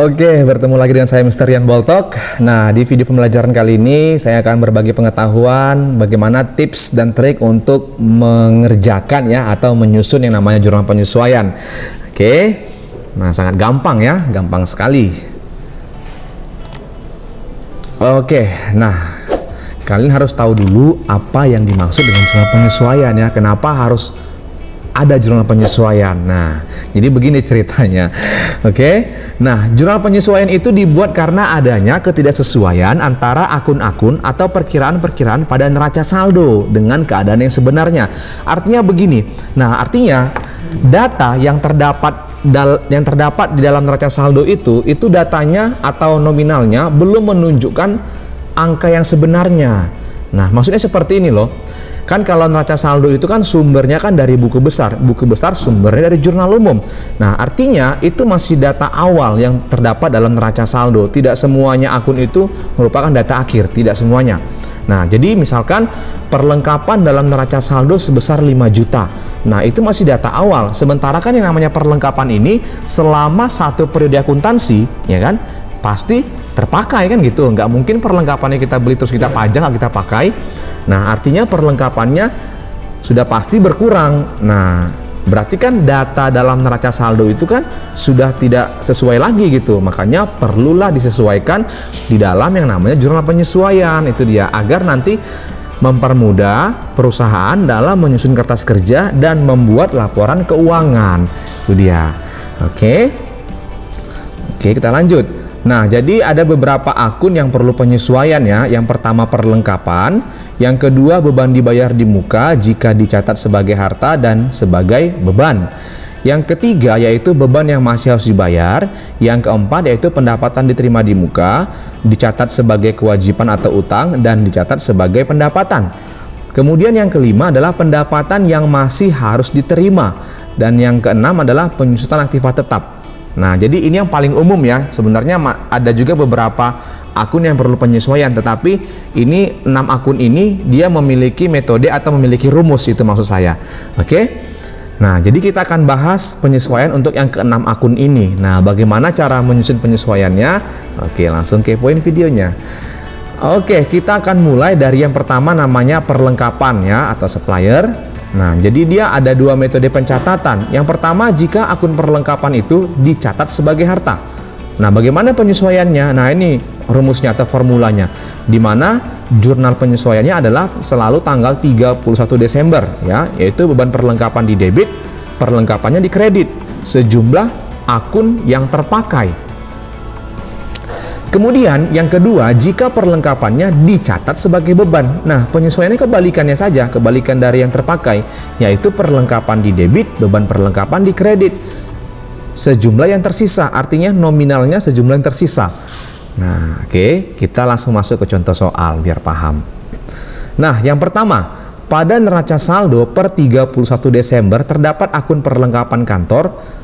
Oke, bertemu lagi dengan saya Mr. Rian Boltok. Nah, di video pembelajaran kali ini saya akan berbagi pengetahuan bagaimana tips dan trik untuk mengerjakan ya atau menyusun yang namanya jurnal penyesuaian. Oke. Nah, sangat gampang ya, gampang sekali. Oke, nah kalian harus tahu dulu apa yang dimaksud dengan jurnal penyesuaian ya. Kenapa harus ada jurnal penyesuaian? Nah, jadi begini ceritanya. Oke. Nah, jurnal penyesuaian itu dibuat karena adanya ketidaksesuaian antara akun-akun atau perkiraan-perkiraan pada neraca saldo dengan keadaan yang sebenarnya. Artinya begini. Nah, artinya data yang terdapat di dalam neraca saldo itu datanya atau nominalnya belum menunjukkan angka yang sebenarnya. Nah, maksudnya seperti ini loh. Kan kalau neraca saldo itu kan sumbernya kan dari buku besar. Buku besar sumbernya dari jurnal umum. Nah, artinya itu masih data awal yang terdapat dalam neraca saldo. Tidak semuanya akun itu merupakan data akhir, tidak semuanya. Nah, jadi misalkan perlengkapan dalam neraca saldo sebesar 5 juta. Nah, itu masih data awal. Sementara kan yang namanya perlengkapan ini selama satu periode akuntansi, ya kan, pasti terpakai kan gitu. Nggak mungkin perlengkapannya kita beli terus kita pajang nggak kita pakai. Nah, artinya perlengkapannya sudah pasti berkurang. Nah, berarti kan data dalam neraca saldo itu kan sudah tidak sesuai lagi gitu. Makanya perlulah disesuaikan di dalam yang namanya jurnal penyesuaian. Itu dia, agar nanti mempermudah perusahaan dalam menyusun kertas kerja dan membuat laporan keuangan. Itu dia. Oke, kita lanjut. Nah, jadi ada beberapa akun yang perlu penyesuaian ya. Yang pertama perlengkapan, yang kedua beban dibayar di muka jika dicatat sebagai harta dan sebagai beban. Yang ketiga yaitu beban yang masih harus dibayar. Yang keempat yaitu pendapatan diterima di muka, dicatat sebagai kewajiban atau utang dan dicatat sebagai pendapatan. Kemudian yang kelima adalah pendapatan yang masih harus diterima. Dan yang keenam adalah penyusutan aktiva tetap. Nah, jadi ini yang paling umum ya. Sebenarnya ada juga beberapa akun yang perlu penyesuaian, tetapi ini 6 akun ini dia memiliki metode atau memiliki rumus, itu maksud saya. Oke. Nah, jadi kita akan bahas penyesuaian untuk yang ke-6 akun ini. Nah, bagaimana cara menyusun penyesuaiannya? Oke, langsung kepoin videonya. Oke, kita akan mulai dari yang pertama namanya perlengkapan ya atau supplier. Nah, jadi dia ada 2 metode pencatatan. Yang pertama, jika akun perlengkapan itu dicatat sebagai harta. Nah, bagaimana penyesuaiannya? Nah, ini rumusnya atau formulanya. Di mana jurnal penyesuaiannya adalah selalu tanggal 31 Desember ya, yaitu beban perlengkapan di debit, perlengkapannya di kredit, sejumlah akun yang terpakai. Kemudian yang kedua, jika perlengkapannya dicatat sebagai beban. Nah, penyesuaiannya kebalikannya saja, kebalikan dari yang terpakai, yaitu perlengkapan di debit, beban perlengkapan di kredit, sejumlah yang tersisa, artinya nominalnya sejumlah yang tersisa. Nah, oke, kita langsung masuk ke contoh soal biar paham. Nah, yang pertama, pada neraca saldo per 31 Desember terdapat akun perlengkapan kantor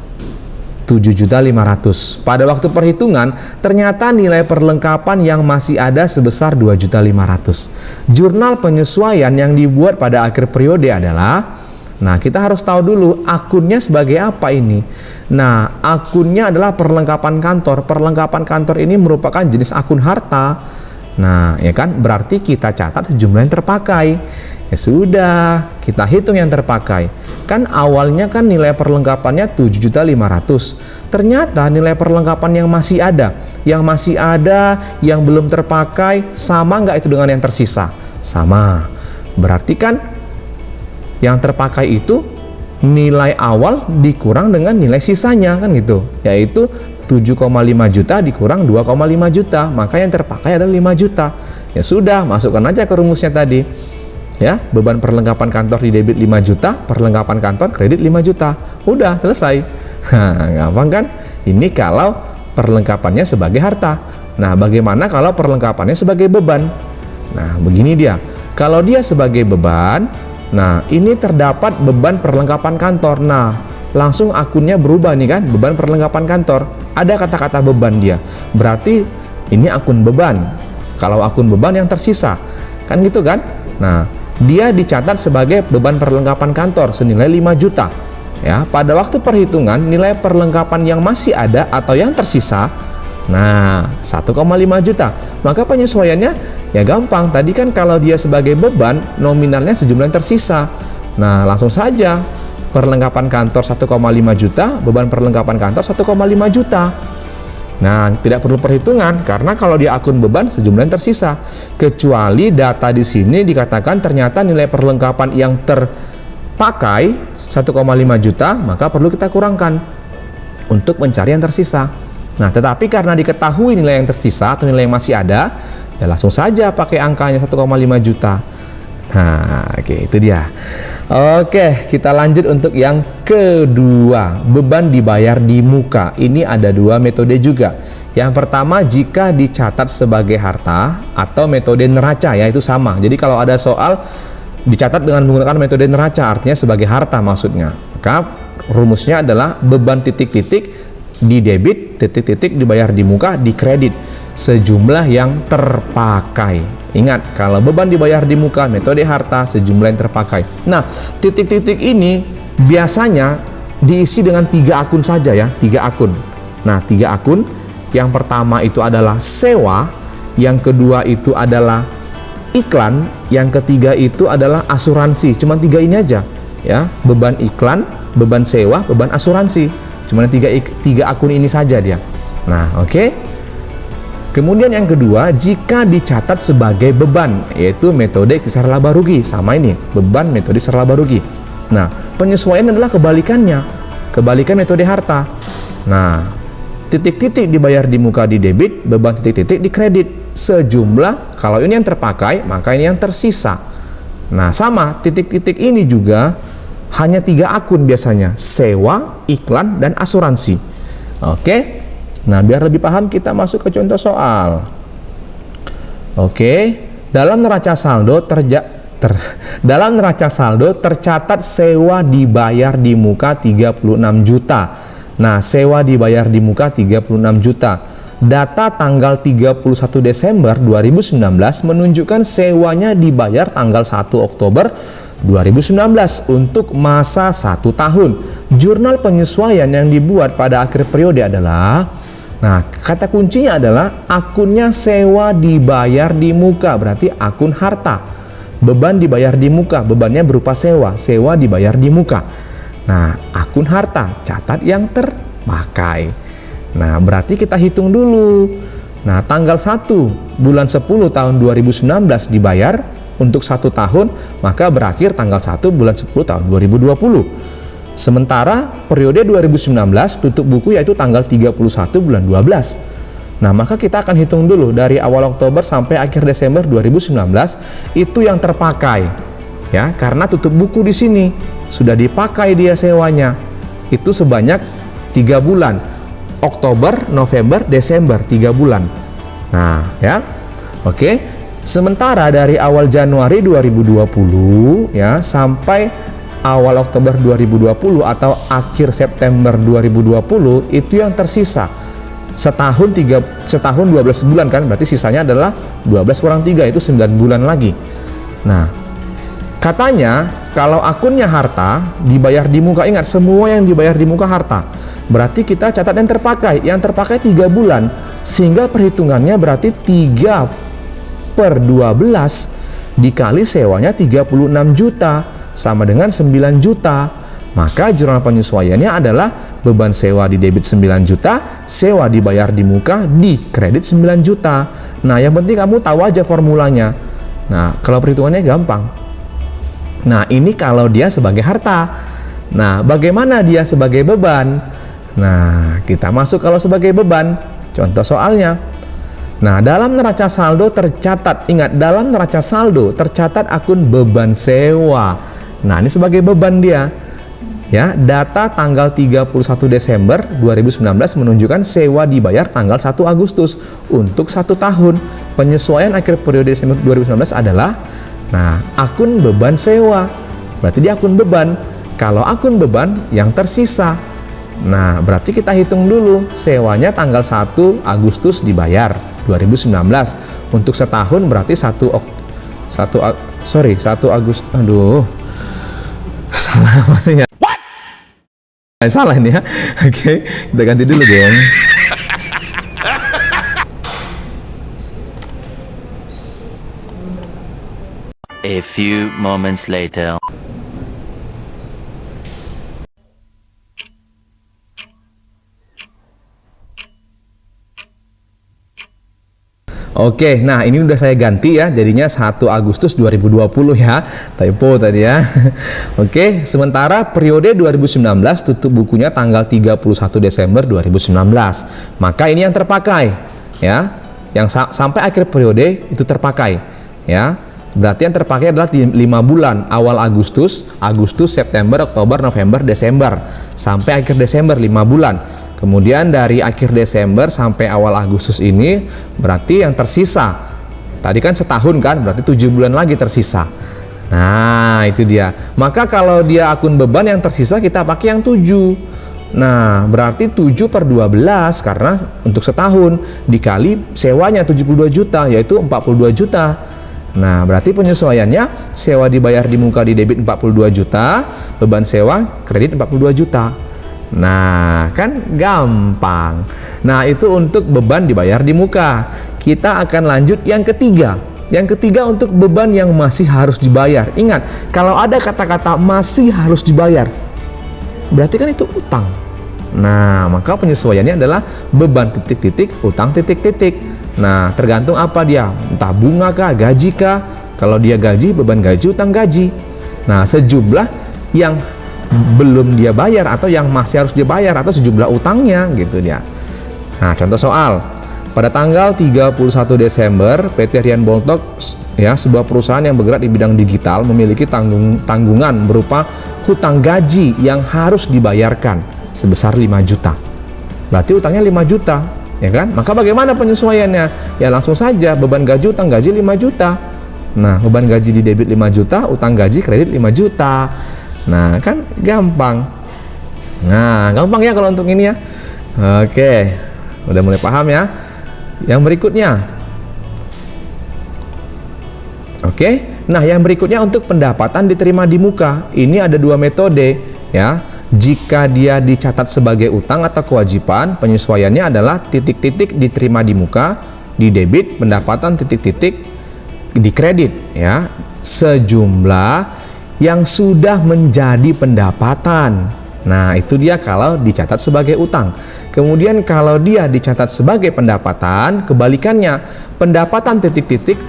7.500.000. Pada waktu perhitungan, ternyata nilai perlengkapan yang masih ada sebesar 2.500.000. Jurnal penyesuaian yang dibuat pada akhir periode adalah, nah kita harus tahu dulu akunnya sebagai apa ini. Nah, akunnya adalah perlengkapan kantor. Perlengkapan kantor ini merupakan jenis akun harta. Nah, ya kan, berarti kita catat sejumlah yang terpakai. Ya sudah, kita hitung yang terpakai. Kan awalnya kan nilai perlengkapannya 7.500.000. Ternyata nilai perlengkapan yang masih ada, yang belum terpakai, sama nggak itu dengan yang tersisa? Sama. Berarti kan yang terpakai itu nilai awal dikurang dengan nilai sisanya kan gitu. Yaitu 7,5 juta dikurang 2,5 juta. Maka yang terpakai adalah 5 juta. Ya sudah, masukkan aja ke rumusnya tadi. Ya, beban perlengkapan kantor di debit 5 juta, perlengkapan kantor kredit 5 juta. Udah, selesai. Gampang kan? Ini kalau perlengkapannya sebagai harta. Nah, bagaimana kalau perlengkapannya sebagai beban? Nah, begini dia. Kalau dia sebagai beban, nah ini terdapat beban perlengkapan kantor. Nah, langsung akunnya berubah nih kan, beban perlengkapan kantor. Ada kata-kata beban dia. Berarti ini akun beban. Kalau akun beban yang tersisa. Kan gitu kan? Nah, dia dicatat sebagai beban perlengkapan kantor senilai 5 juta. Ya, pada waktu perhitungan nilai perlengkapan yang masih ada atau yang tersisa Nah, 1,5 juta. Maka penyesuaiannya ya gampang. Tadi kan kalau dia sebagai beban, nominalnya sejumlah yang tersisa. Nah, langsung saja perlengkapan kantor 1,5 juta, beban perlengkapan kantor 1,5 juta. Nah, tidak perlu perhitungan karena kalau di akun beban sejumlah yang tersisa. Kecuali data di sini dikatakan ternyata nilai perlengkapan yang terpakai 1,5 juta, maka perlu kita kurangkan untuk mencari yang tersisa. Nah, tetapi karena diketahui nilai yang tersisa atau nilai yang masih ada, ya langsung saja pakai angkanya 1,5 juta. Nah, oke, itu dia. Oke, kita lanjut untuk yang kedua, beban dibayar di muka. Ini ada dua metode juga. Yang pertama, jika dicatat sebagai harta atau metode neraca, ya itu sama. Jadi kalau ada soal dicatat dengan menggunakan metode neraca, artinya sebagai harta maksudnya. Maka rumusnya adalah beban titik-titik di debit, titik-titik dibayar di muka, di kredit sejumlah yang terpakai. Ingat, kalau beban dibayar di muka metode harta, sejumlah yang terpakai. Nah, titik-titik ini biasanya diisi dengan 3 akun saja ya, 3 akun. Nah, 3 akun. Yang pertama itu adalah sewa, yang kedua itu adalah iklan, yang ketiga itu adalah asuransi. Cuma 3 ini aja ya, beban iklan, beban sewa, beban asuransi. Cuma tiga akun ini saja dia. Nah, oke. Kemudian yang kedua, jika dicatat sebagai beban, yaitu metode kisar laba rugi. Sama ini, beban metode kisar laba rugi. Nah, penyesuaian adalah kebalikannya. Kebalikan metode harta. Nah, titik-titik dibayar di muka di debit, beban titik-titik di kredit. Sejumlah, kalau ini yang terpakai, maka ini yang tersisa. Nah, sama, titik-titik ini juga hanya 3 akun biasanya, sewa, iklan, dan asuransi. Oke, nah biar lebih paham kita masuk ke contoh soal. Oke, dalam neraca saldo tercatat sewa dibayar di muka 36 juta. Nah, sewa dibayar di muka 36 juta. Data tanggal 31 Desember 2019 menunjukkan sewanya dibayar tanggal 1 Oktober 2019 untuk masa 1 tahun. Jurnal penyesuaian yang dibuat pada akhir periode adalah, nah kata kuncinya adalah akunnya sewa dibayar di muka, berarti akun harta. Beban dibayar di muka, bebannya berupa sewa, sewa dibayar di muka. Nah, akun harta, catat yang terpakai. Nah, berarti kita hitung dulu. Nah, tanggal 1 bulan 10 tahun 2019 dibayar untuk 1 tahun, maka berakhir tanggal 1 bulan 10 tahun 2020. Sementara periode 2019 tutup buku yaitu tanggal 31 bulan 12. Nah, maka kita akan hitung dulu dari awal Oktober sampai akhir Desember 2019 itu yang terpakai. Ya, karena tutup buku di sini sudah dipakai dia sewanya. Itu sebanyak 3 bulan. Oktober, November, Desember, 3 bulan. Nah, ya. Oke. Sementara dari awal Januari 2020 ya sampai awal Oktober 2020 atau akhir September 2020 itu yang tersisa setahun 12 bulan kan, berarti sisanya adalah 12 kurang 3 itu 9 bulan lagi. Nah, katanya kalau akunnya harta dibayar di muka, ingat semua yang dibayar di muka harta, berarti kita catat yang terpakai 3 bulan, sehingga perhitungannya berarti 3/12 dikali sewanya 36 juta sama dengan 9 juta. Maka jurnal penyesuaiannya adalah beban sewa di debit 9 juta, sewa dibayar di muka, di kredit 9 juta. Nah, yang penting kamu tahu aja formulanya. Nah, kalau perhitungannya gampang. Nah, ini kalau dia sebagai harta. Nah, bagaimana dia sebagai beban? Nah, kita masuk kalau sebagai beban. Contoh soalnya. Nah, dalam neraca saldo tercatat, ingat, dalam neraca saldo tercatat akun beban sewa. Nah, ini sebagai beban dia. Ya, data tanggal 31 Desember 2019 menunjukkan sewa dibayar tanggal 1 Agustus untuk 1 tahun. Penyesuaian akhir periode Desember 2019 adalah, nah, akun beban sewa. Berarti dia akun beban. Kalau akun beban yang tersisa. Nah, berarti kita hitung dulu sewanya tanggal 1 Agustus dibayar 2019 untuk setahun, berarti 1 Agustus. Aduh, salah ya. Salah ini ya. Oke, kita ganti dulu dong. A few moments later. Oke, nah ini udah saya ganti ya, jadinya 1 Agustus 2020 ya, typo tadi ya. Oke, sementara periode 2019 tutup bukunya tanggal 31 Desember 2019. Maka ini yang terpakai ya, yang sampai akhir periode itu terpakai ya. Berarti yang terpakai adalah 5 bulan, awal Agustus, September, Oktober, November, Desember, sampai akhir Desember 5 bulan. Kemudian dari akhir Desember sampai awal Agustus ini berarti yang tersisa, tadi kan setahun kan, berarti 7 bulan lagi tersisa. Nah itu dia. Maka kalau dia akun beban yang tersisa kita pakai yang 7. Nah berarti 7 per 12 karena untuk setahun dikali sewanya 72 juta yaitu 42 juta. Nah berarti penyesuaiannya sewa dibayar di muka di debit 42 juta, beban sewa kredit 42 juta. Nah kan gampang. Nah itu untuk beban dibayar di muka. Kita akan lanjut yang ketiga. Yang ketiga untuk beban yang masih harus dibayar. Ingat, kalau ada kata-kata masih harus dibayar, berarti kan itu utang. Nah maka penyesuaiannya adalah beban titik-titik, utang titik-titik. Nah tergantung apa dia, entah bunga kah, gaji kah. Kalau dia gaji, beban gaji, utang gaji. Nah sejumlah yang belum dia bayar atau yang masih harus dibayar atau sejumlah utangnya gitu dia. Nah, contoh soal. Pada tanggal 31 Desember, PT Rian Boltok ya, sebuah perusahaan yang bergerak di bidang digital memiliki tanggungan berupa hutang gaji yang harus dibayarkan sebesar 5 juta. Berarti utangnya 5 juta, ya kan? Maka bagaimana penyesuaiannya? Ya langsung saja beban gaji utang gaji 5 juta. Nah, beban gaji di debit 5 juta, utang gaji kredit 5 juta. Nah kan gampang. Nah gampang ya kalau untuk ini ya. Oke, udah mulai paham ya. Yang berikutnya. Oke, nah yang berikutnya untuk pendapatan diterima di muka. Ini ada 2 metode ya. Jika dia dicatat sebagai utang atau kewajiban, penyesuaiannya adalah titik-titik diterima di muka, di debit, pendapatan titik-titik di kredit ya. Sejumlah yang sudah menjadi pendapatan. Nah itu dia kalau dicatat sebagai utang. Kemudian kalau dia dicatat sebagai pendapatan, kebalikannya, pendapatan titik-titik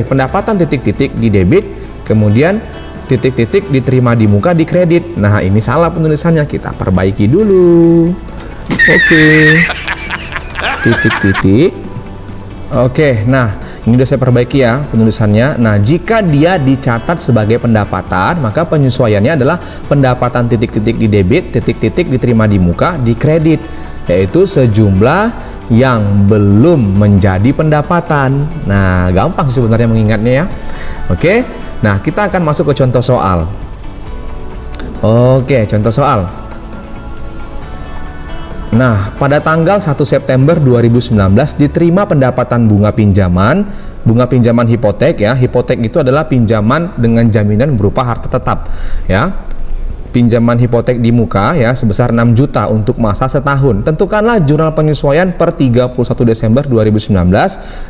pendapatan titik-titik di debit, kemudian titik-titik diterima di muka di kredit. Nah ini salah penulisannya, kita perbaiki dulu. Oke. Titik-titik. Oke, nah ini udah saya perbaiki ya penulisannya. Nah jika dia dicatat sebagai pendapatan, maka penyesuaiannya adalah pendapatan titik-titik di debit, titik-titik diterima di muka di kredit, yaitu sejumlah yang belum menjadi pendapatan. Nah gampang sih sebenarnya mengingatnya ya. Oke, nah kita akan masuk ke contoh soal. Oke, contoh soal. Nah, pada tanggal 1 September 2019 diterima pendapatan bunga pinjaman hipotek ya. Hipotek itu adalah pinjaman dengan jaminan berupa harta tetap ya. Pinjaman hipotek di muka ya sebesar 6 juta untuk masa setahun. Tentukanlah jurnal penyesuaian per 31 Desember 2019.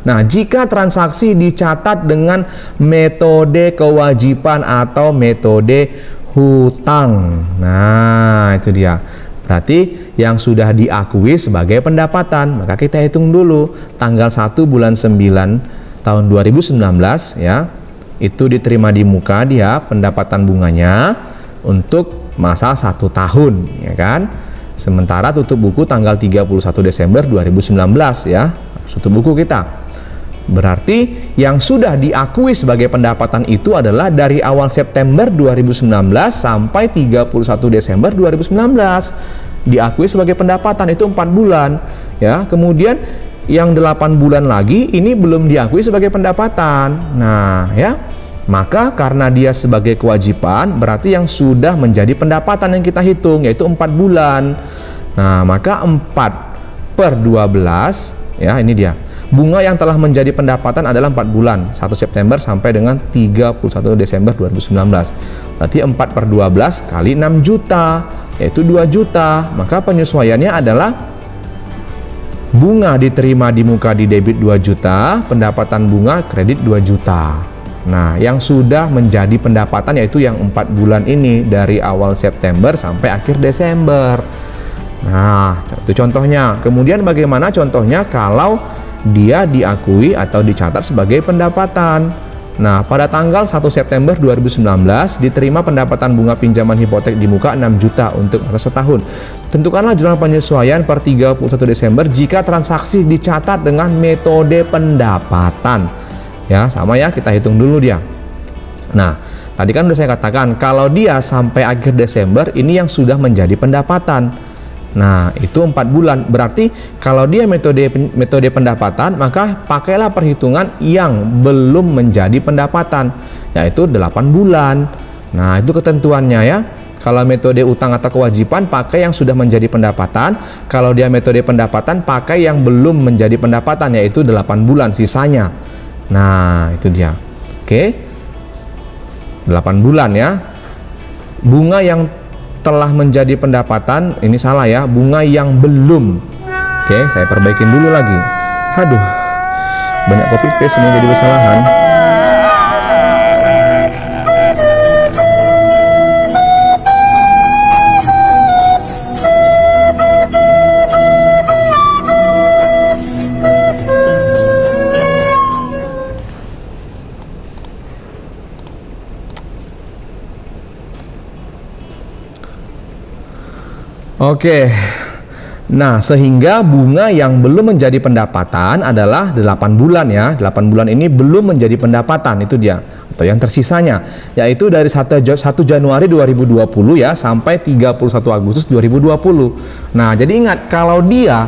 Nah, jika transaksi dicatat dengan metode kewajiban atau metode hutang. Nah, itu dia. Berarti yang sudah diakui sebagai pendapatan, maka kita hitung dulu tanggal 1 bulan 9 tahun 2019 ya, itu diterima di muka dia pendapatan bunganya untuk masa 1 tahun ya kan. Sementara tutup buku tanggal 31 Desember 2019 ya, tutup buku kita. Berarti yang sudah diakui sebagai pendapatan itu adalah dari awal September 2019 sampai 31 Desember 2019. Diakui sebagai pendapatan itu 4 bulan ya. Kemudian yang 8 bulan lagi ini belum diakui sebagai pendapatan. Nah ya, maka karena dia sebagai kewajiban, berarti yang sudah menjadi pendapatan yang kita hitung yaitu 4 bulan. Nah maka 4 per 12 ya, ini dia. Bunga yang telah menjadi pendapatan adalah 4 bulan, 1 September sampai dengan 31 Desember 2019. Berarti 4 per 12 kali 6 juta, yaitu 2 juta. Maka penyesuaiannya adalah bunga diterima di muka di debit 2 juta, pendapatan bunga kredit 2 juta. Nah, yang sudah menjadi pendapatan yaitu yang 4 bulan ini dari awal September sampai akhir Desember. Nah, itu contohnya. Kemudian bagaimana contohnya kalau dia diakui atau dicatat sebagai pendapatan? Nah, pada tanggal 1 September 2019 diterima pendapatan bunga pinjaman hipotek di muka 6 juta untuk masa setahun. Tentukanlah jurnal penyesuaian per 31 Desember jika transaksi dicatat dengan metode pendapatan. Ya, sama ya, kita hitung dulu dia. Nah, tadi kan udah saya katakan kalau dia sampai akhir Desember ini yang sudah menjadi pendapatan. Nah, itu 4 bulan. Berarti kalau dia metode pendapatan, maka pakailah perhitungan yang belum menjadi pendapatan, yaitu 8 bulan. Nah, itu ketentuannya ya. Kalau metode utang atau kewajiban, pakai yang sudah menjadi pendapatan. Kalau dia metode pendapatan, pakai yang belum menjadi pendapatan, yaitu 8 bulan sisanya. Nah, itu dia. Oke. 8 bulan ya. Bunga yang telah menjadi pendapatan, ini salah ya, bunga yang belum. Oke, saya perbaikin dulu lagi. Aduh, banyak copy paste ini jadi kesalahan. Oke, nah sehingga bunga yang belum menjadi pendapatan adalah 8 bulan ya. 8 bulan ini belum menjadi pendapatan, itu dia. Atau yang tersisanya, yaitu dari 1 Januari 2020 ya sampai 31 Agustus 2020. Nah, jadi ingat kalau dia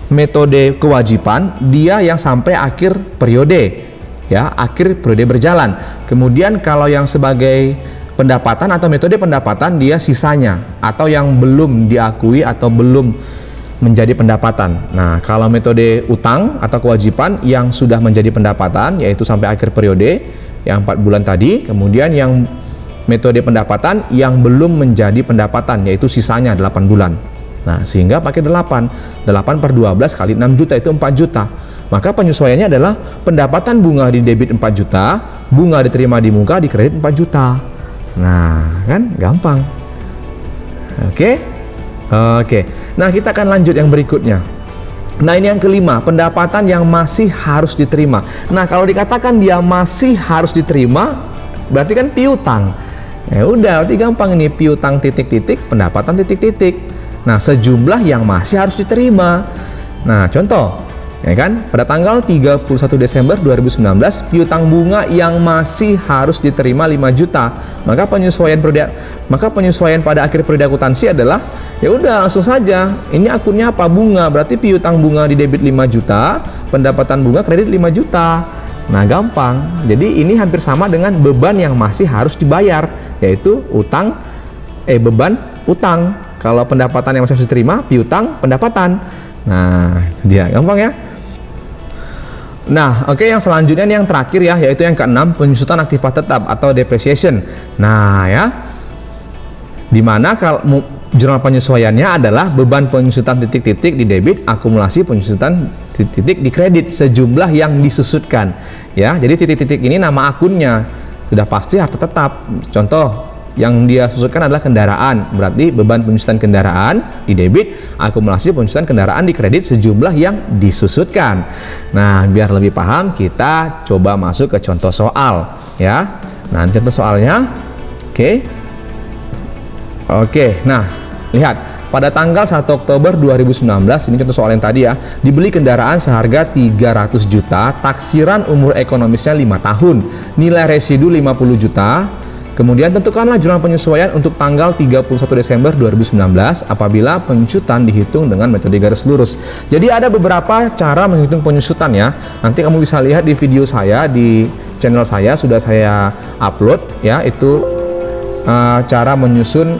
metode kewajiban, dia yang sampai akhir periode ya, akhir periode berjalan. Kemudian kalau yang sebagai pendapatan atau metode pendapatan, dia sisanya atau yang belum diakui atau belum menjadi pendapatan. Nah, kalau metode utang atau kewajiban yang sudah menjadi pendapatan yaitu sampai akhir periode yang 4 bulan tadi. Kemudian yang metode pendapatan yang belum menjadi pendapatan yaitu sisanya 8 bulan. Nah, sehingga pakai 8 per 12 kali 6 juta itu 4 juta. Maka penyesuaiannya adalah pendapatan bunga di debit 4 juta, bunga diterima di muka di kredit 4 juta. Nah, kan gampang. Oke. Nah, kita akan lanjut yang berikutnya. Nah, ini yang kelima, pendapatan yang masih harus diterima. Nah, kalau dikatakan dia masih harus diterima, berarti kan piutang. Ya udah, berarti gampang ini, piutang titik-titik, pendapatan titik-titik. Nah, sejumlah yang masih harus diterima. Nah, contoh ya kan, pada tanggal 31 Desember 2019 piutang bunga yang masih harus diterima 5 juta. Maka penyesuaian pada akhir periode akuntansi adalah ya udah langsung saja. Ini akunnya apa? Bunga. Berarti piutang bunga di debit 5 juta, pendapatan bunga kredit 5 juta. Nah, gampang. Jadi ini hampir sama dengan beban yang masih harus dibayar, yaitu beban utang. Kalau pendapatan yang masih harus diterima, piutang pendapatan. Nah, itu dia, gampang ya. Nah, oke, yang selanjutnya yang terakhir ya, yaitu yang keenam, penyusutan aktiva tetap atau depreciation. Nah, ya, dimana kalau jurnal penyesuaiannya adalah beban penyusutan titik-titik di debit, akumulasi penyusutan titik-titik di kredit, sejumlah yang disusutkan. Ya, jadi titik-titik ini nama akunnya sudah pasti harta tetap. Contoh yang dia susutkan adalah kendaraan, berarti beban penyusutan kendaraan di debit, akumulasi penyusutan kendaraan di kredit, sejumlah yang disusutkan. Nah, biar lebih paham, kita coba masuk ke contoh soal ya. Nah, contoh soalnya, oke, nah lihat, pada tanggal 1 Oktober 2019, ini contoh soal yang tadi ya, dibeli kendaraan seharga 300 juta, taksiran umur ekonomisnya 5 tahun, nilai residu 50 juta. Kemudian tentukanlah jurnal penyesuaian untuk tanggal 31 Desember 2019 apabila penyusutan dihitung dengan metode garis lurus. Jadi ada beberapa cara menghitung penyusutan ya. Nanti kamu bisa lihat di video saya di channel saya, sudah saya upload ya, itu cara menyusun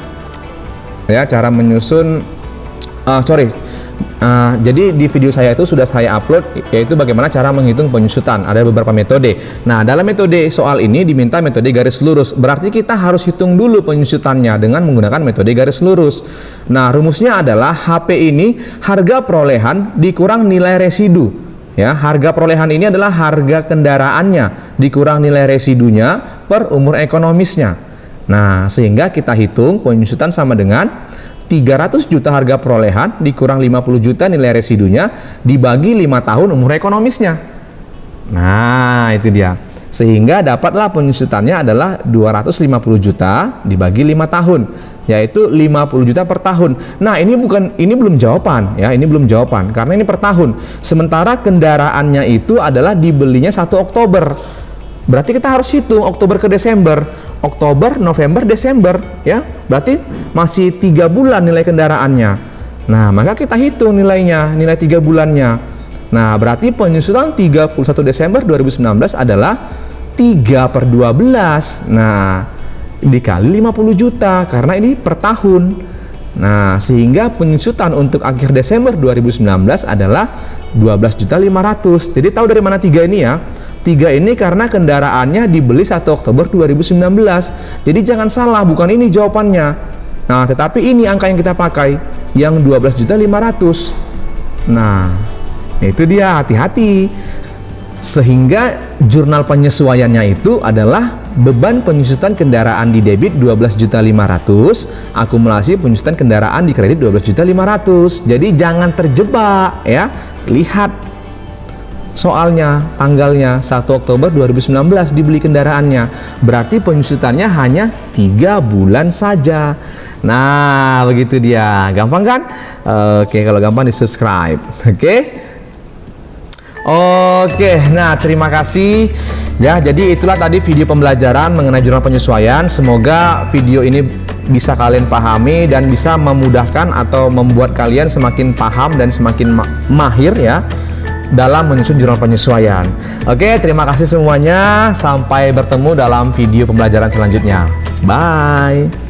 jadi di video saya itu sudah saya upload, yaitu bagaimana cara menghitung penyusutan. Ada beberapa metode. Nah, dalam metode soal ini diminta metode garis lurus. Berarti kita harus hitung dulu penyusutannya dengan menggunakan metode garis lurus. Nah, rumusnya adalah HP ini harga perolehan dikurang nilai residu. Ya, harga perolehan ini adalah harga kendaraannya dikurang nilai residunya per umur ekonomisnya. Nah, sehingga kita hitung penyusutan sama dengan 300 juta harga perolehan dikurang 50 juta nilai residunya dibagi 5 tahun umur ekonomisnya. Nah, itu dia. Sehingga dapatlah penyusutannya adalah 250 juta dibagi 5 tahun, yaitu 50 juta per tahun. Nah, ini belum jawaban ya, ini belum jawaban karena ini per tahun. Sementara kendaraannya itu adalah dibelinya 1 Oktober. Berarti kita harus hitung Oktober ke Desember. Oktober, November, Desember ya. Berarti masih 3 bulan nilai kendaraannya. Nah, maka kita hitung nilainya, nilai 3 bulannya. Nah, berarti penyusutan 31 Desember 2019 adalah 3/12. Nah, dikali 50 juta karena ini per tahun. Nah, sehingga penyusutan untuk akhir Desember 2019 adalah 12.500.000. Jadi tahu dari mana 3 ini ya? 3 ini karena kendaraannya dibeli 1 Oktober 2019. Jadi jangan salah, bukan ini jawabannya. Nah, tetapi ini angka yang kita pakai, yang 12.500.000. Nah, itu dia, hati-hati. Sehingga jurnal penyesuaiannya itu adalah beban penyusutan kendaraan di debit 12.500.000, akumulasi penyusutan kendaraan di kredit 12.500.000. Jadi jangan terjebak ya. Lihat soalnya, tanggalnya 1 Oktober 2019 dibeli kendaraannya. Berarti penyusutannya hanya 3 bulan saja. Nah, begitu dia. Gampang kan? Oke, kalau gampang di-subscribe. Oke, nah terima kasih ya. Jadi itulah tadi video pembelajaran mengenai jurnal penyesuaian. Semoga video ini bisa kalian pahami dan bisa memudahkan atau membuat kalian semakin paham dan semakin mahir ya dalam menyusun jurnal penyesuaian. Oke, terima kasih semuanya. Sampai bertemu dalam video pembelajaran selanjutnya. Bye.